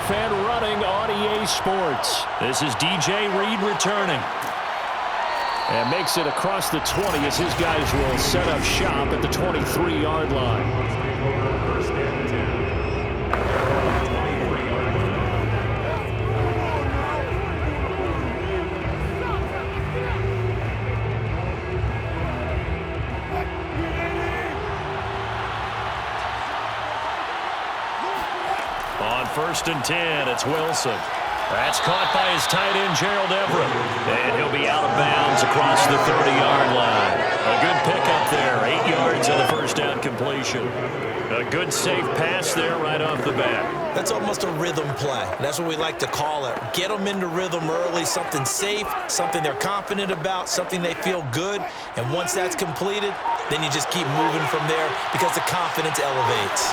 off and running on EA Sports. This is DJ Reed returning. And makes it across the 20 as his guys will set up shop at the 23-yard line. On 1st and 10, it's Wilson. That's caught by his tight end, Gerald Everett. And he'll be out of bounds across the 30-yard line. A good pickup there, 8 yards on the first down completion. A good safe pass there right off the bat. That's almost a rhythm play. That's what we like to call it. Get them into rhythm early, something safe, something they're confident about, something they feel good. And once that's completed, then you just keep moving from there because the confidence elevates.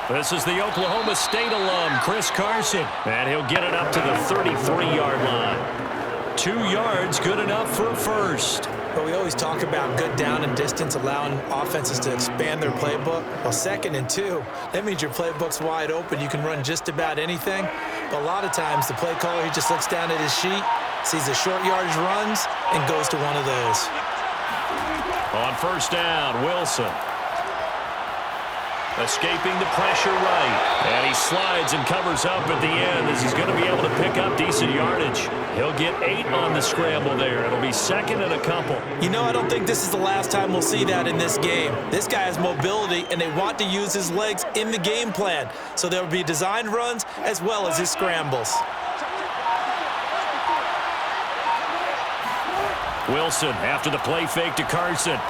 This is the Oklahoma State alum, Chris Carson, and he'll get it up to the 33-yard line. 2 yards, good enough for a first. But we always talk about good down and distance, allowing offenses to expand their playbook. Well, 2nd and 2, that means your playbook's wide open. You can run just about anything. But a lot of times, the play caller, he just looks down at his sheet, sees the short yardage runs, and goes to one of those. On 1st down, Wilson. Escaping the pressure right. And he slides and covers up at the end as he's going to be able to pick up decent yardage. He'll get 8 on the scramble there. It'll be 2nd and a couple. You know, I don't think this is the last time we'll see that in this game. This guy has mobility, and they want to use his legs in the game plan. So there will be designed runs as well as his scrambles. Wilson after the play fake to Carson.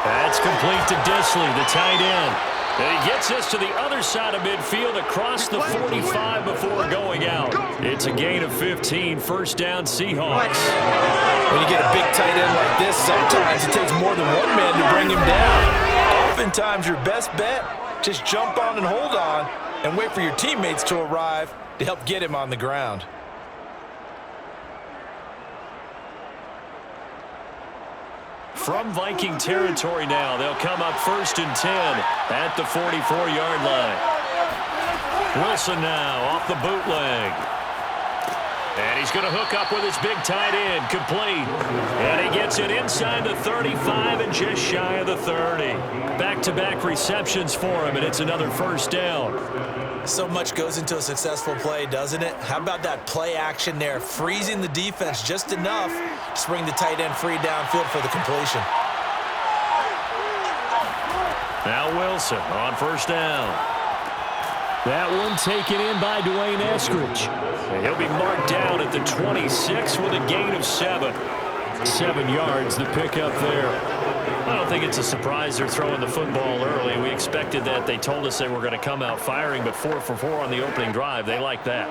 That's complete to Disley, the tight end. And he gets us to the other side of midfield across the 45 before going out. It's a gain of 15, 1st down Seahawks. When you get a big tight end like this, sometimes it takes more than one man to bring him down. Oftentimes your best bet, just jump on and hold on and wait for your teammates to arrive to help get him on the ground. From Viking territory now, they'll come up 1st and 10 at the 44-yard line. Wilson now off the bootleg. And he's going to hook up with his big tight end, complete. And he gets it inside the 35 and just shy of the 30. Back-to-back receptions for him, and it's another 1st down. So much goes into a successful play, doesn't it? How about that play action there, freezing the defense just enough to bring the tight end free downfield for the completion. Now Wilson on 1st down. That one taken in by Dwayne Eskridge. And he'll be marked down at the 26 with a gain of 7. 7 yards, the pickup there. I don't think it's a surprise they're throwing the football early. We expected that. They told us they were going to come out firing, but 4 for 4 on the opening drive. They like that.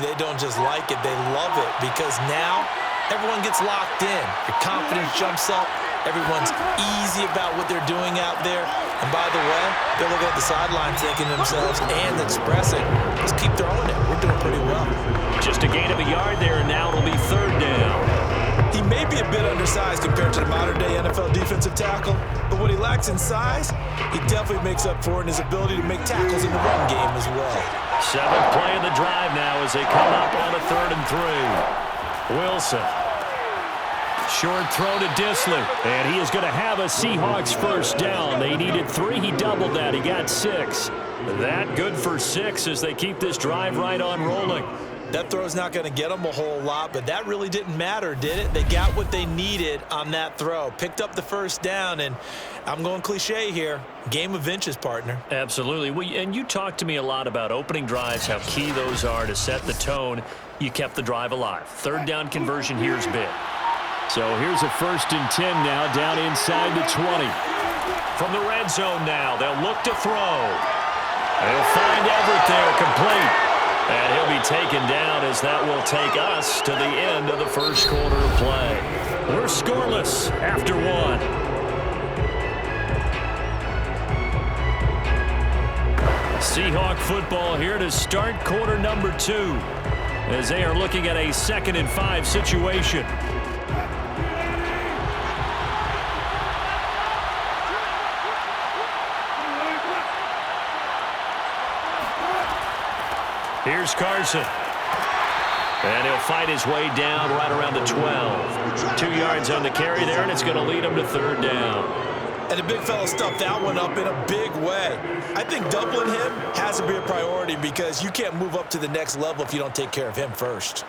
They don't just like it, they love it, because now everyone gets locked in. Your confidence jumps up. Everyone's easy about what they're doing out there. And by the way, they're looking at the sideline thinking to themselves and expressing, just keep throwing it. We're doing pretty well. Just a gain of a yard there, and now it'll be 3rd down. He may be a bit undersized compared to the modern-day NFL defensive tackle, but what he lacks in size, he definitely makes up for in his ability to make tackles in the run game as well. 7th play of the drive now as they come up on a 3rd and 3. Wilson. Short throw to Disley, and he is going to have a Seahawks 1st down. They needed 3. He doubled that. He got 6. That good for 6 as they keep this drive right on rolling. That throw's not going to get them a whole lot, but that really didn't matter, did it? They got what they needed on that throw. Picked up the 1st down, and I'm going cliche here. Game of inches, partner. Absolutely. And you talked to me a lot about opening drives, how key those are to set the tone. You kept the drive alive. 3rd down conversion here's big. So here's a 1st and 10 now down inside the 20. From the red zone now, they'll look to throw. They'll find Everett there, complete. And he'll be taken down as that will take us to the end of the 1st quarter of play. We're scoreless after 1. Seahawk football here to start quarter number 2 as they are looking at a 2nd and 5 situation. Here's Carson. And he'll fight his way down right around the 12. 2 yards on the carry there, and it's going to lead him to third down. And the big fella stuffed that one up in a big way. I think doubling him has to be a priority because you can't move up to the next level if you don't take care of him first.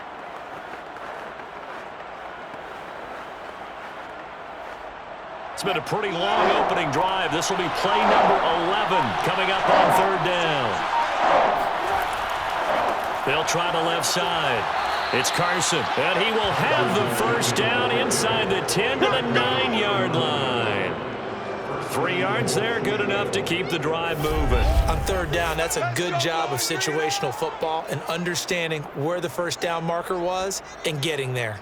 It's been a pretty long opening drive. This will be play number 11 coming up on third down. They'll try the left side. It's Carson, and he will have the first down inside the 10 to the 9-yard line. 3 yards there, good enough to keep the drive moving. On third down, that's a good job of situational football and understanding where the first down marker was and getting there.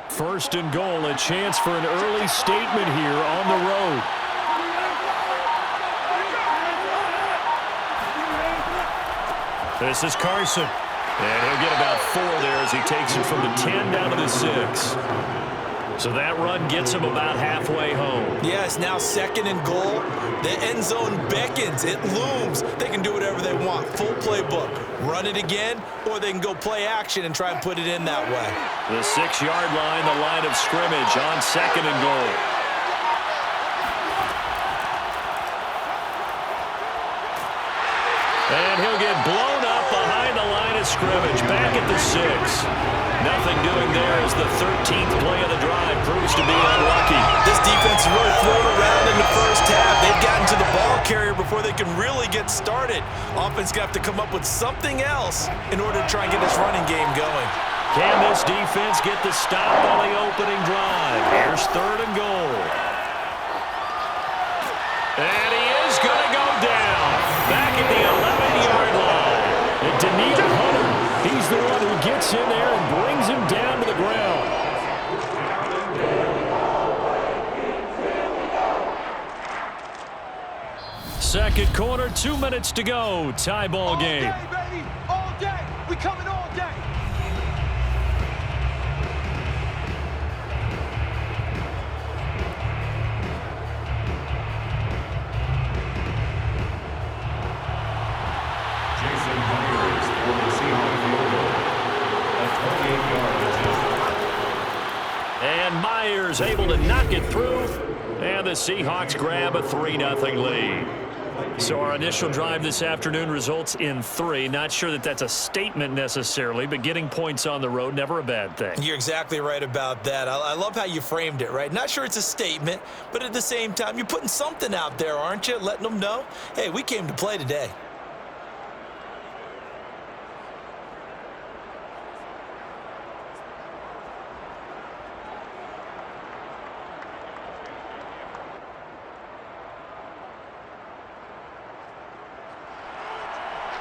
First and goal, a chance for an early statement here on the road. This is Carson. And he'll get about 4 there as he takes it from the 10 down to the 6. So that run gets him about halfway home. Yes, now second and goal. The end zone beckons. It looms. They can do whatever they want. Full playbook. Run it again, or they can go play action and try and put it in that way. The 6-yard line, the line of scrimmage on second and goal. And he'll get blown up behind the line of scrimmage. Back at the 6. Nothing doing there as the 13th play of the drive proves to be unlucky. This defense is really thrown around in the first half. They've gotten to the ball carrier before they can really get started. Offense going to have to come up with something else in order to try and get this running game going. Can this defense get the stop on the opening drive? Here's third and goal. And he is going to go down. Back at the 11-yard line. And Danita Hunter, he's the one who gets in there and brings him down to the ground. Second quarter, 2 minutes to go. Tie ball game. All day, baby. All day. We coming all day. Jason Myers for the Seahawks field goal. A 28-yard attempt. And Myers able to knock it through. And the Seahawks grab a 3-0 lead. So our initial drive this afternoon results in 3. Not sure that that's a statement necessarily, but getting points on the road, never a bad thing. You're exactly right about that. I love how you framed it, right? Not sure it's a statement, but at the same time, you're putting something out there, aren't you? Letting them know, hey, we came to play today.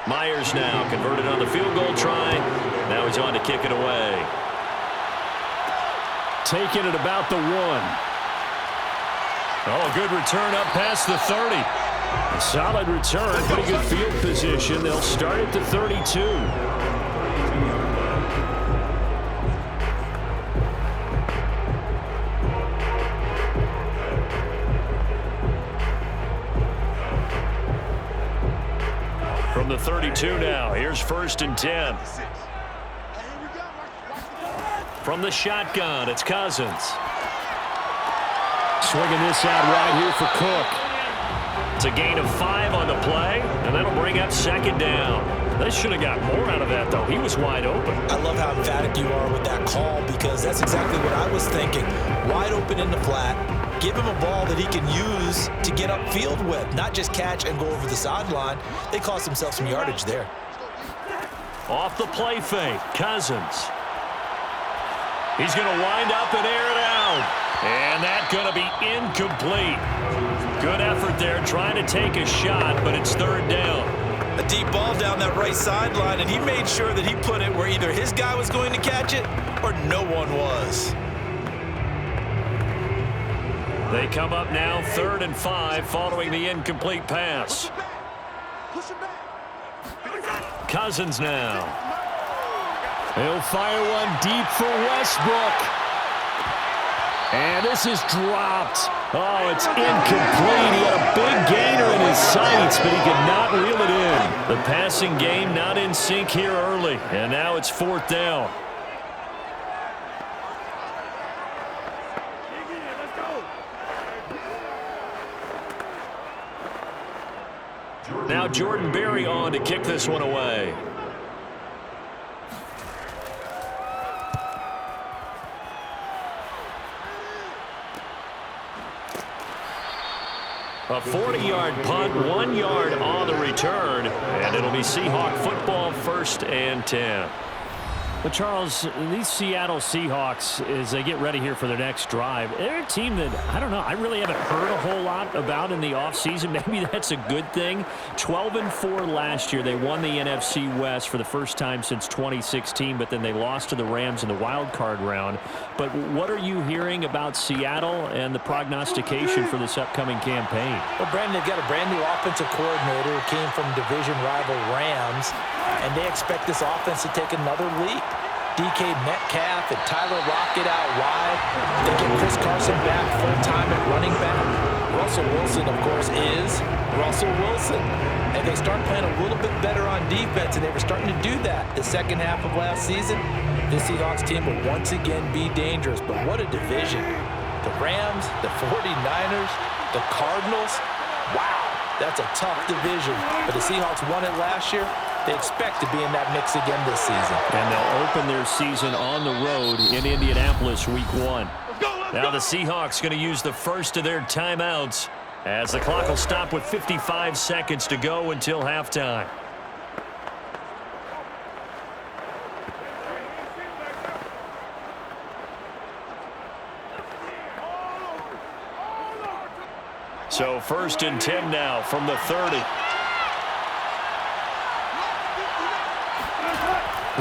Myers now converted on the field goal try. Now he's on to kick it away. Taking it about the 1. Oh, a good return up past the 30. A solid return, pretty good field position. They'll start at the 32. From the 32 now, here's first and 10. From the shotgun, it's Cousins. Swinging this out right here for Cook. It's a gain of 5 on the play, and that'll bring up second down. They should have got more out of that, though. He was wide open. I love how emphatic you are with that call because that's exactly what I was thinking. Wide open in the flat. Give him a ball that he can use to get upfield with, not just catch and go over the sideline. They cost themselves some yardage there. Off the play fake, Cousins. He's going to wind up and air it out. And that's going to be incomplete. Good effort there trying to take a shot, but it's third down. A deep ball down that right sideline, and he made sure that he put it where either his guy was going to catch it or no one was. They come up now 3rd and 5 following the incomplete pass. Cousins now. He'll fire one deep for Westbrook. And this is dropped. Oh, it's incomplete. He had a big gainer in his sights, but he could not reel it in. The passing game not in sync here early, and now it's 4th down. Now Jordan Berry on to kick this one away. A 40-yard punt, 1 yard on the return, and it'll be Seahawk football, 1st and 10. But, Charles, these Seattle Seahawks, as they get ready here for their next drive, they're a team that, I don't know, I really haven't heard a whole lot about in the offseason. Maybe that's a good thing. 12-4 last year. They won the NFC West for the first time since 2016, but then they lost to the Rams in the wild card round. But what are you hearing about Seattle and the prognostication for this upcoming campaign? Well, Brandon, they've got a brand-new offensive coordinator who came from division rival Rams, and they expect this offense to take another leap. DK Metcalf and Tyler Lockett out wide. They get Chris Carson back full-time at running back. Russell Wilson, of course, is Russell Wilson. And they start playing a little bit better on defense, and they were starting to do that the second half of last season. This Seahawks team will once again be dangerous, but what a division. The Rams, the 49ers, the Cardinals. Wow, that's a tough division. But the Seahawks won it last year. They expect to be in that mix again this season. And they'll open their season on the road in Indianapolis week 1. Now the Seahawks going to use the first of their timeouts as the clock will stop with 55 seconds to go until halftime. So 1st and 10 now from the 30.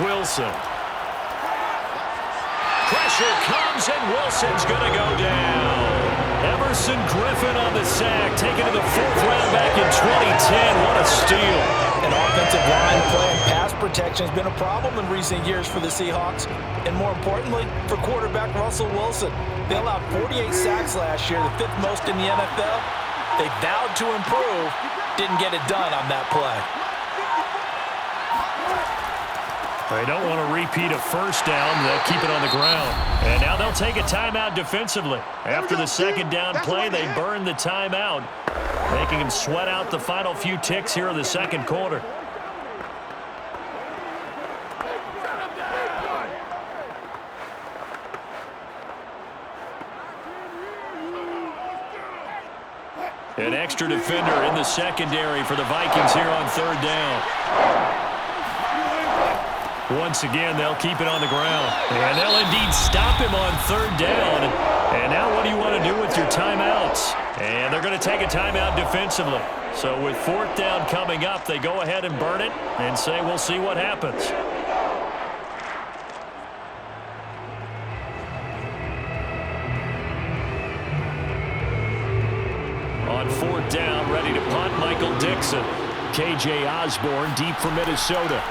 Wilson. Pressure comes, and Wilson's going to go down. Everson Griffin on the sack, taken to the 4th round back in 2010. What a steal. And offensive line play and pass protection has been a problem in recent years for the Seahawks, and more importantly, for quarterback Russell Wilson. They allowed 48 sacks last year, the 5th most in the NFL. They vowed to improve, didn't get it done on that play. They don't want to repeat a first down. They'll keep it on the ground. And now they'll take a timeout defensively. After the second down play, they burn the timeout, making them sweat out the final few ticks here in the second quarter. An extra defender in the secondary for the Vikings here on 3rd down. Once again, they'll keep it on the ground. And they'll indeed stop him on 3rd down. And now what do you want to do with your timeouts? And they're going to take a timeout defensively. So with 4th down coming up, they go ahead and burn it and say, we'll see what happens. On 4th down, ready to punt, Michael Dixon. K.J. Osborne deep for Minnesota.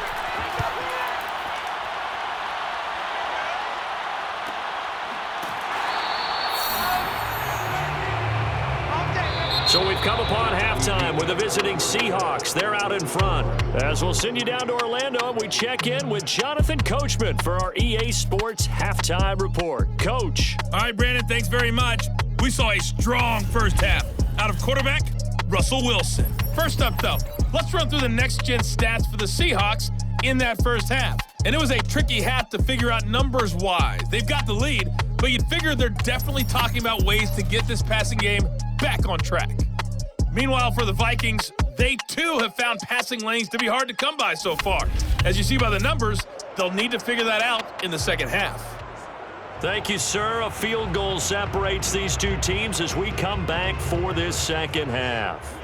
So we've come upon halftime with the visiting Seahawks. They're out in front. As we'll send you down to Orlando, we check in with Jonathan Coachman for our EA Sports Halftime Report. Coach. All right, Brandon, thanks very much. We saw a strong first half. Out of quarterback, Russell Wilson. First up, though, let's run through the next-gen stats for the Seahawks in that first half. And it was a tricky half to figure out numbers-wise. They've got the lead, but you'd figure they're definitely talking about ways to get this passing game back on track. Meanwhile, for the Vikings, they too have found passing lanes to be hard to come by so far. As you see by the numbers, they'll need to figure that out in the second half. Thank you, sir. A field goal separates these two teams as we come back for this second half.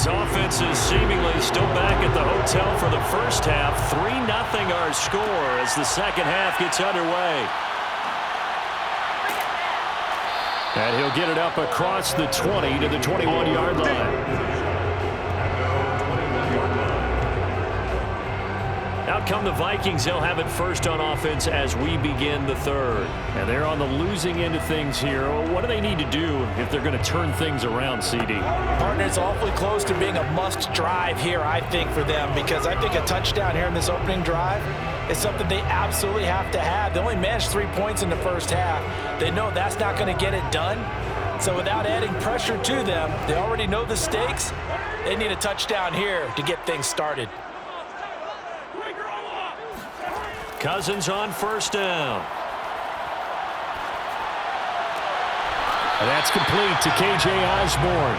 This offense is seemingly still back at the hotel for the first half. 3-0 our score as the second half gets underway. And he'll get it up across the 20 to the 21-yard line. Out come the Vikings. They'll have it first on offense as we begin the third. And they're on the losing end of things here. What do they need to do if they're going to turn things around, CD? Partner, it's awfully close to being a must drive here, I think, for them, because I think a touchdown here in this opening drive is something they absolutely have to have. They only managed 3 points in the first half. They know that's not going to get it done. So without adding pressure to them, they already know the stakes. They need a touchdown here to get things started. Cousins on first down. And that's complete to K.J. Osborne.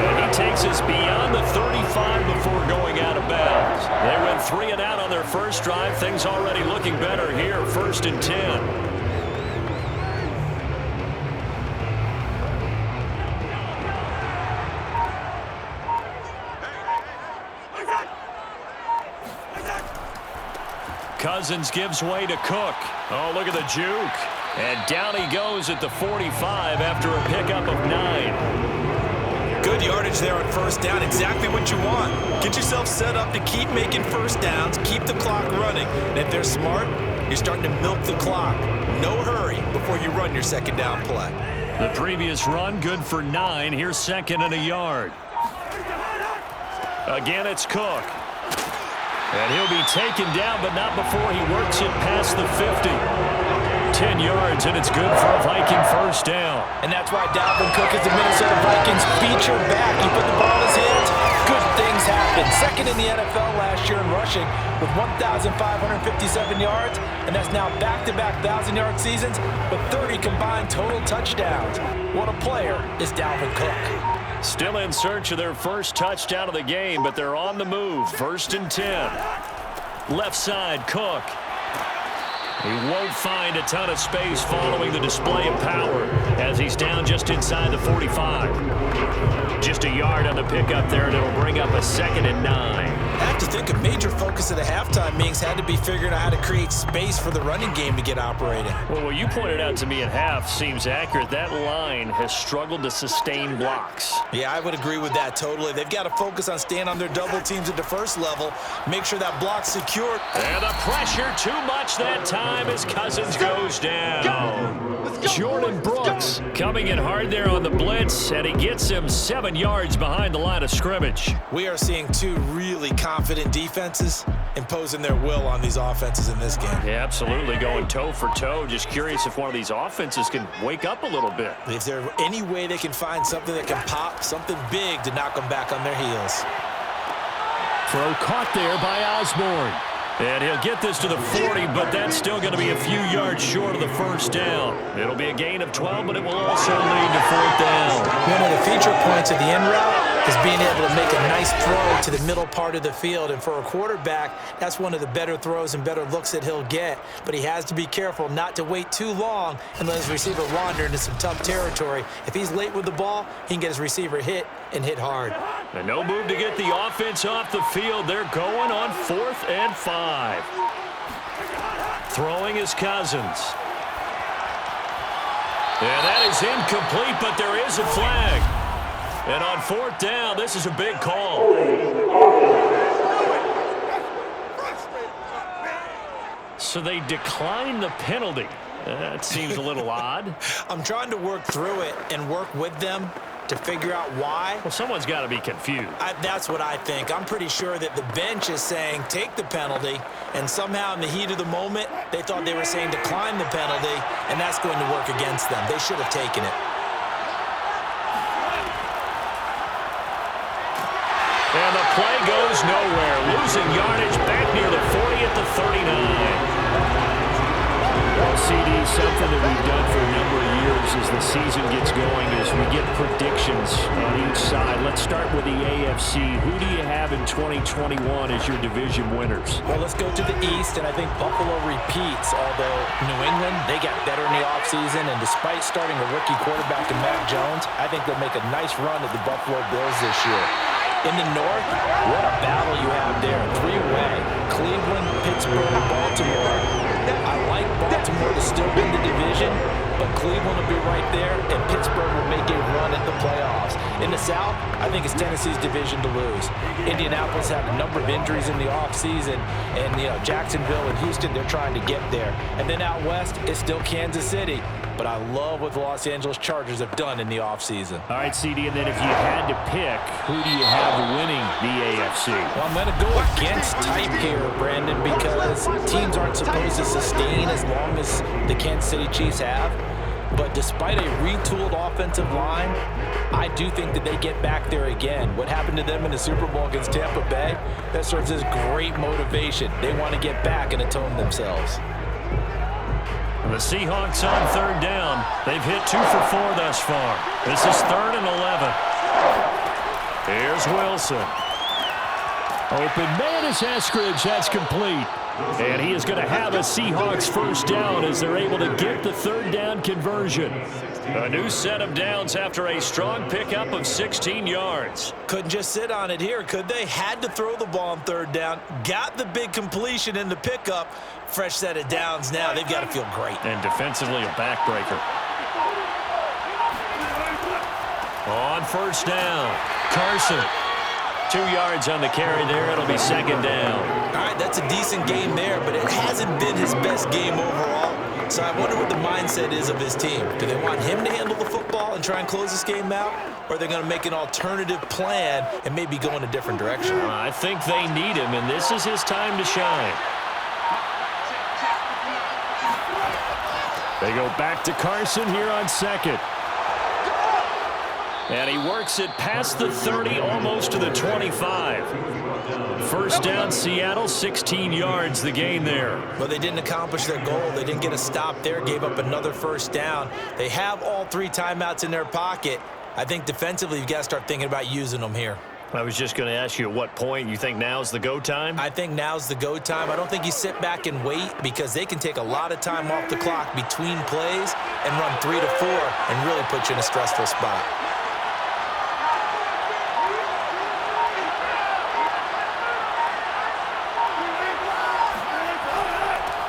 And he takes us beyond the 35 before going out of bounds. They went 3 and out on their first drive. Things already looking better here. 1st and 10. Cousins gives way to Cook. Oh, look at the juke. And down he goes at the 45 after a pickup of 9. Good yardage there on first down. Exactly what you want. Get yourself set up to keep making first downs, keep the clock running. And if they're smart, you're starting to milk the clock. No hurry before you run your second down play. The previous run, good for 9. Here's 2nd and a yard. Again, it's Cook. And he'll be taken down, but not before he works it past the 50. 10 yards, and it's good for a Viking first down. And that's why Dalvin Cook is the Minnesota Vikings feature back. You put the ball in his hands, good things happen. 2nd in the NFL last year in rushing with 1,557 yards, and that's now back-to-back 1,000-yard seasons with 30 combined total touchdowns. What a player is Dalvin Cook. Still in search of their first touchdown of the game, but they're on the move. 1st and 10. Left side, Cook. He won't find a ton of space following the display of power as he's down just inside the 45. Just a yard on the pickup there, and it'll bring up a 2nd and 9. I have to think a major focus of the halftime meetings had to be figuring out how to create space for the running game to get operating. Well, what you pointed out to me at half seems accurate. That line has struggled to sustain blocks. Yeah, I would agree with that totally. They've got to focus on staying on their double teams at the first level, make sure that block's secured. And the pressure too much that time as Cousins goes down. Jordan Brooks coming in hard there on the blitz, and he gets him 7 yards behind the line of scrimmage. We are seeing two really confident defenses imposing their will on these offenses in this game. Yeah, absolutely, going toe for toe. Just curious if one of these offenses can wake up a little bit. If there's any way they can find something that can pop, something big to knock them back on their heels. Throw caught there by Osborne. And he'll get this to the 40, but that's still going to be a few yards short of the first down. It'll be a gain of 12, but it will also lead to 4th down. One of the feature points of the end route is being able to make a nice throw to the middle part of the field. And for a quarterback, that's one of the better throws and better looks that he'll get. But he has to be careful not to wait too long and let his receiver wander into some tough territory. If he's late with the ball, he can get his receiver hit and hit hard. And no move to get the offense off the field. They're going on 4th and 5. Throwing is Cousins. And that is incomplete, but there is a flag. And on 4th down, this is a big call. So they decline the penalty. That seems a little odd. I'm trying to work through it and work with them to figure out why. Well, someone's got to be confused. That's what I think. I'm pretty sure that the bench is saying take the penalty, and somehow in the heat of the moment, they thought they were saying decline the penalty, and that's going to work against them. They should have taken it. And the play goes nowhere. Losing yardage back near the 40 at the 39. Well, CD, something that we've done for a number of years as the season gets going is we get predictions on each side. Let's start with the AFC. Who do you have in 2021 as your division winners? Well, let's go to the East, and I think Buffalo repeats, although New England, they got better in the offseason, and despite starting a rookie quarterback in Mac Jones, I think they'll make a nice run at the Buffalo Bills this year. In the North, what a battle you have there. Three-way. Cleveland, Pittsburgh, Baltimore. I like Baltimore to still win the division, but Cleveland will be right there, and Pittsburgh will make a run at the playoffs. In the South, I think it's Tennessee's division to lose. Indianapolis had a number of injuries in the offseason, and Jacksonville and Houston, they're trying to get there. And then out West, it's still Kansas City. But I love what the Los Angeles Chargers have done in the offseason. All right, CD, and then if you had to pick, who do you have winning the AFC? Well, I'm going to go against type here, Brandon, because teams aren't supposed to sustain as long as the Kansas City Chiefs have. But despite a retooled offensive line, I do think that they get back there again. What happened to them in the Super Bowl against Tampa Bay, that serves as great motivation. They want to get back and atone themselves. The Seahawks on third down. They've hit 2 for 4 thus far. This is 3rd and 11. Here's Wilson. Open man is Eskridge. That's complete. And he is going to have a Seahawks first down as they're able to get the third down conversion. A new set of downs after a strong pickup of 16 yards. Couldn't just sit on it here, could they? Had to throw the ball on third down. Got the big completion in the pickup. Fresh set of downs now. They've got to feel great. And defensively a backbreaker. On first down, Carson. 2 yards on the carry there. It'll be second down. All right, that's a decent game there, but it hasn't been his best game overall. So I wonder what the mindset is of his team. Do they want him to handle the football and try and close this game out? Or are they going to make an alternative plan and maybe go in a different direction? I think they need him, and this is his time to shine. They go back to Carson here on second. And he works it past the 30, almost to the 25. First down, Seattle, 16 yards the gain there. But they didn't accomplish their goal. They didn't get a stop there, gave up another first down. They have all 3 timeouts in their pocket. I think defensively you've got to start thinking about using them here. I was just going to ask you at what point you think now's the go time? I think now's the go time. I don't think you sit back and wait because they can take a lot of time off the clock between plays and run 3 to 4 and really put you in a stressful spot.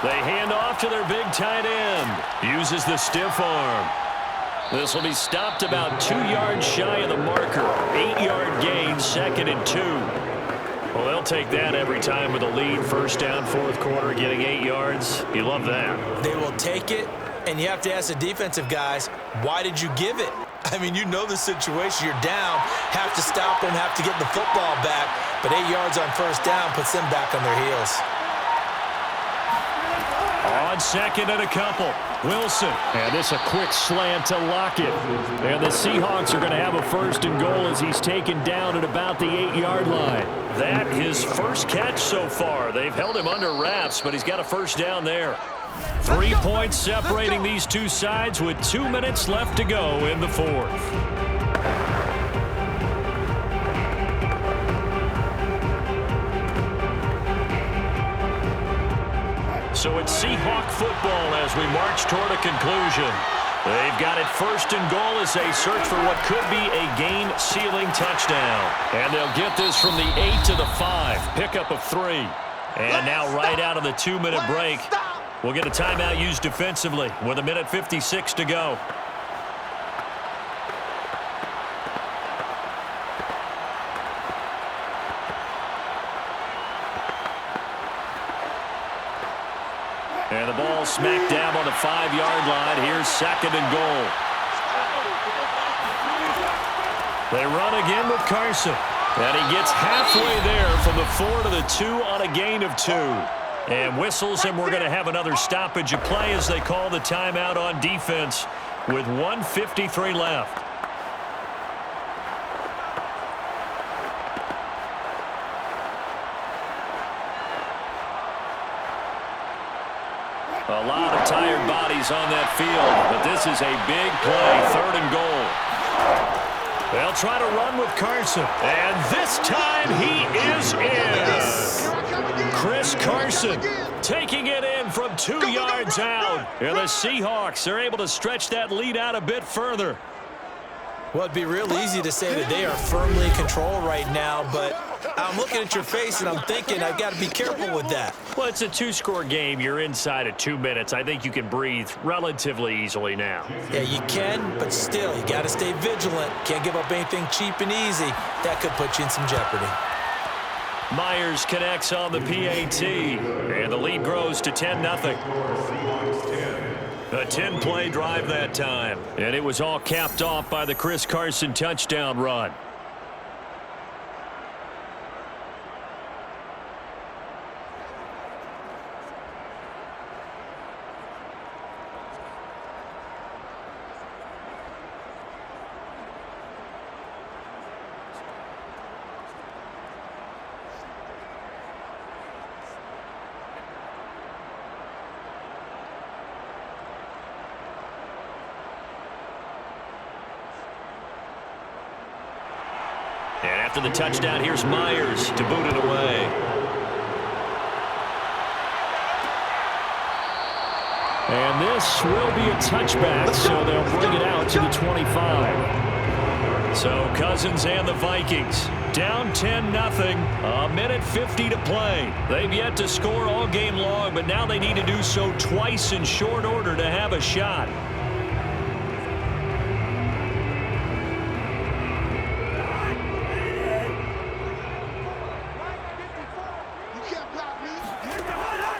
They hand off to their big tight end. Uses the stiff arm. This will be stopped about 2 yards shy of the marker. 8-yard gain, 2nd and 2. Well, they'll take that every time with a lead. First down, 4th quarter, getting 8 yards. You love that. They will take it, and you have to ask the defensive guys, why did you give it? I mean, you know the situation. You're down, have to stop them, have to get the football back, but 8 yards on first down puts them back on their heels. On second and a couple, Wilson. And this a quick slant to Lockett. And the Seahawks are going to have a first and goal as he's taken down at about the 8-yard line. That his first catch so far. They've held him under wraps, but he's got a first down there. 3 points separating these two sides with 2 minutes left to go in the 4th. So it's Seahawk football as we march toward a conclusion. They've got it first and goal as they search for what could be a game-sealing touchdown. And they'll get this from the 8 to the 5. Pickup of 3. And now right out of the 2-minute break, we'll get a timeout used defensively with 1:56 to go. And the ball smacked down on the 5-yard line. Here's 2nd and goal. They run again with Carson. And he gets halfway there from the 4 to the 2 on a gain of 2. And whistles, and we're going to have another stoppage of play as they call the timeout on defense with 1:53 left. A lot of tired bodies on that field, but this is a big play, 3rd and goal. They'll try to run with Carson, and this time he is in. Chris Carson taking it in from 2 yards out. And the Seahawks are able to stretch that lead out a bit further. Well, it'd be real easy to say that they are firmly in control right now, but I'm looking at your face and I'm thinking I've got to be careful with that. Well, it's a two-score game. You're inside of 2 minutes. I think you can breathe relatively easily now. Yeah, you can, but still, you got to stay vigilant. Can't give up anything cheap and easy. That could put you in some jeopardy. Myers connects on the PAT, and the lead grows to 10-0. A 10-play drive that time, and it was all capped off by the Chris Carson touchdown run. And after the touchdown, here's Myers to boot it away. And this will be a touchback, so they'll bring it out to the 25. So Cousins and the Vikings down 10-0, a minute 50 to play. They've yet to score all game long, but now they need to do so twice in short order to have a shot.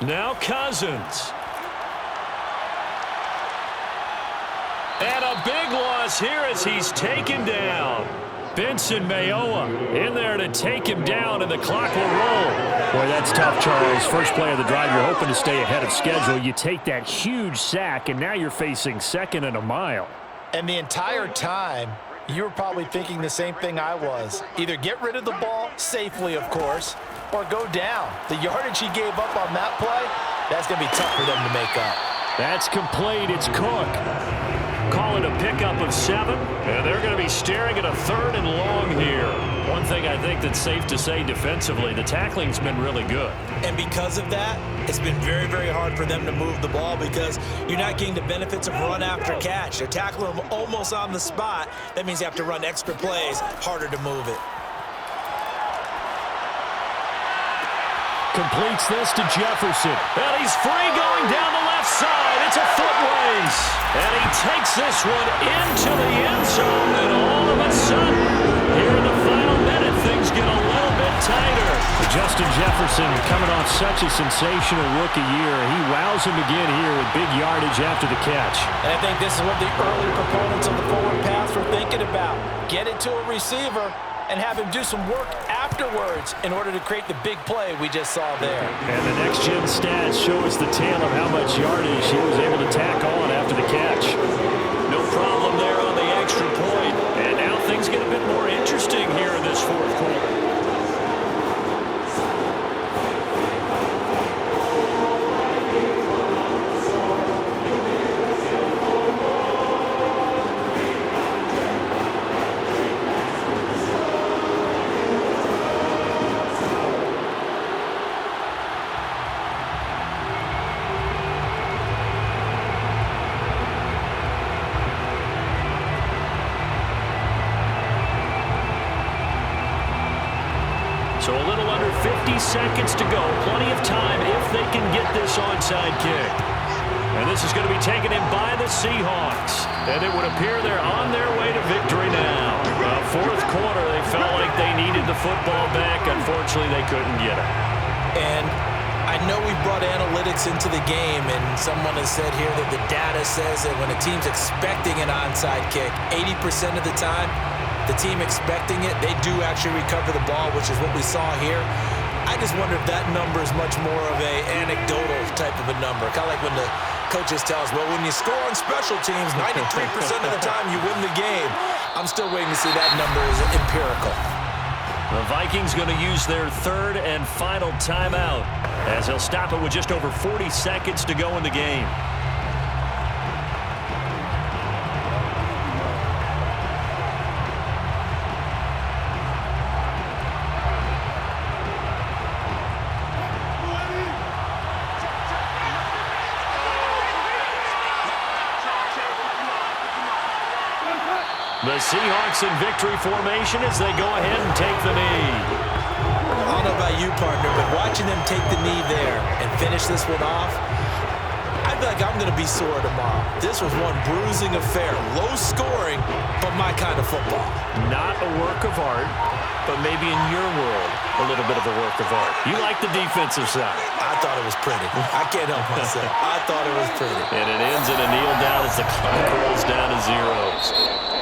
Now Cousins. And a big loss here as he's taken down. Benson Mayowa in there to take him down, and the clock will roll. Boy, that's tough, Charles. First play of the drive, you're hoping to stay ahead of schedule. You take that huge sack, and now you're facing second and a mile. And the entire time, you were probably thinking the same thing I was. Either get rid of the ball, safely of course, or go down. The yardage he gave up on that play, that's going to be tough for them to make up. That's complete. It's Cook. Call it a pickup of 7, and they're going to be staring at a 3rd and long here. One thing I think that's safe to say defensively, the tackling's been really good. And because of that, it's been very, very hard for them to move the ball because you're not getting the benefits of run after catch. They're tackling them almost on the spot. That means you have to run extra plays, harder to move it. Completes this to Jefferson. And he's free going down the left side. It's a foot race. And he takes this one into the end zone. And all of a sudden, here in the final minute, things get a little bit tighter. Justin Jefferson coming off such a sensational rookie year. He wows him again here with big yardage after the catch. And I think this is what the early proponents of the forward pass were thinking about. Get it to a receiver and have him do some work afterwards in order to create the big play we just saw there. And the next-gen stats show us the tale of how much yardage he was able to tack on after the catch. No problem there on the extra point. And now things get a bit more interesting here in this fourth quarter. So a little under 50 seconds to go. Plenty of time if they can get this onside kick. And this is going to be taken in by the Seahawks. And it would appear they're on their way to victory now. Fourth quarter, they felt like they needed the football back. Unfortunately, they couldn't get it. And I know we brought analytics into the game, and someone has said here that the data says that when a team's expecting an onside kick, 80% of the time, the team expecting it, they do actually recover the ball, which is what we saw here. I just wonder if that number is much more of a anecdotal type of a number. Kind of like when the coaches tell us, well, when you score on special teams, 93% of the time you win the game. I'm still waiting to see that number is empirical. The Vikings going to use their 3rd and final timeout as they'll stop it with just over 40 seconds to go in the game. The Seahawks in victory formation as they go ahead and take the knee. I don't know about you, partner, but watching them take the knee there and finish this one off, I feel like I'm going to be sore tomorrow. This was one bruising affair. Low scoring, but my kind of football. Not a work of art, but maybe in your world, a little bit of a work of art. You like the defensive side. I thought it was pretty. I can't help myself. I thought it was pretty. And it ends in a kneel down as the clock rolls down to zeros.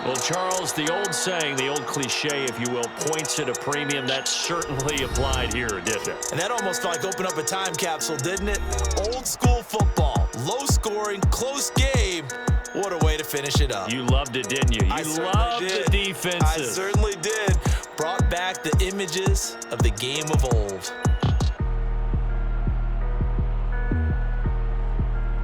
Well, Charles, the old saying, the old cliche, if you will, points at a premium. That certainly applied here, didn't it? And that almost felt like opened up a time capsule, didn't it? Old school football. Low scoring, close game. What a way to finish it up. You loved it, didn't you? You loved the defenses. I certainly did. Brought back the images of the game of old.